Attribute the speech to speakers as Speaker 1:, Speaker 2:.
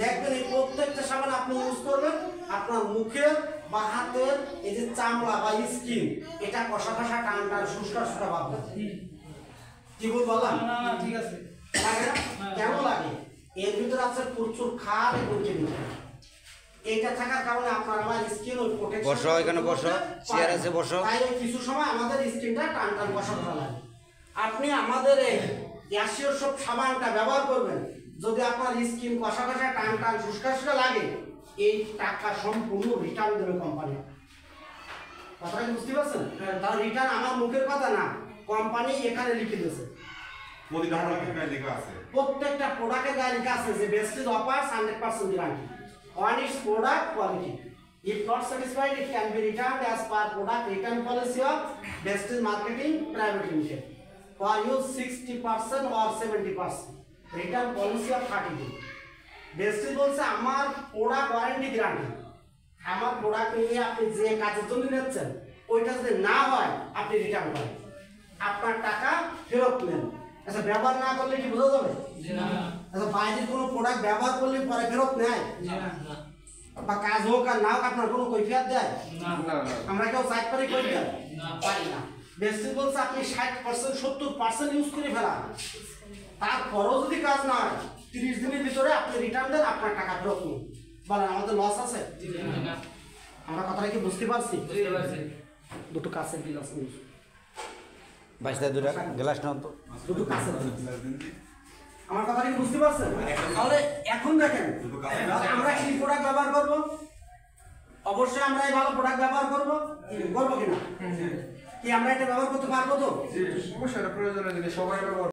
Speaker 1: দেখবেন এই প্রত্যেকটা সাবান আপনি ইউজ করবেন আপনার মুখের বা হাতের এই যে চামড়া বা স্কিন এটা কষা কষা টান টান শুষ্কা শুষ্কা ভাব কি বললাম ঠিক আছে কেন লাগে এর ভিতরে আছে প্রচুর খার এবং কেমিক্যাল এইটা থাকার কারণে আপনার আমার স্কিন ওই প্রোটেকশন
Speaker 2: বসো এখানে বসো চেয়ার আছে বসো
Speaker 1: তাই কিছু সময় আমাদের স্কিনটা টান টান কষা কষা লাগে আপনি আমাদের এই গ্যাসীয় সব সাবানটা ব্যবহার করবেন যদি আপনার স্কিন কষা কষা টান টান শুষ্কা শুষ্কা লাগে এই টাকা সম্পূর্ণ রিটার্ন দেবে কোম্পানি কথাটা কি বুঝতে পারছেন তার রিটার্ন আমার মুখের কথা না কোম্পানি এখানে লিখে দিয়েছে প্রত্যেকটা প্রোডাক্টের গায়ে লেখা আছে যে বেস্টেজ offers 100% guarantee on its product quality. If not satisfied, it can be returned as per product return policy of Vestige Marketing Private Limited. For use 60% or 70%. Return policy of 30 days. Vestige বলছে আমার product warranty guarantee আমার product নিয়ে আপনি যে কাজের জন্য নিচ্ছেন ওইটা যদি না হয় আপনি রিটার্ন করেন আপনার টাকা ফেরত নেন আচ্ছা ব্যবহার না করলে কি বোঝা যাবে আচ্ছা বাইরের কোনো প্রোডাক্ট ব্যবহার করলে পরে ফেরত নেয় বা কাজ হোক আর না হোক আপনার কোনো কৈফিয়ত দেয় আমরা কেউ সাইড পারি কৈফিয়ত পারি না বেস্টিজ বলছে আপনি 60% 70% ইউজ করে ফেলা তারপরেও যদি কাজ না হয় 30 দিনের ভিতরে আপনি রিটার্ন দেন আপনার টাকা ফেরত নিন বলেন আমাদের লস আছে আমরা কথাটা কি বুঝতে পারছি দুটো কাছের গ্লাস নিন
Speaker 2: বাইশটা দুটা গ্লাস নাও তো
Speaker 1: দুটো কাছের আমার কথা কি বুঝতে পারছেন তাহলে এখন দেখেন আমরা কি প্রোডাক্ট ব্যবহার করব অবশ্যই আমরা এই ভালো প্রোডাক্ট ব্যবহার করব কিনা কি আমরা এটা ব্যবহার করতে পারবো তো
Speaker 3: অবশ্যই প্রয়োজনীয় জিনিস সবাই ব্যবহার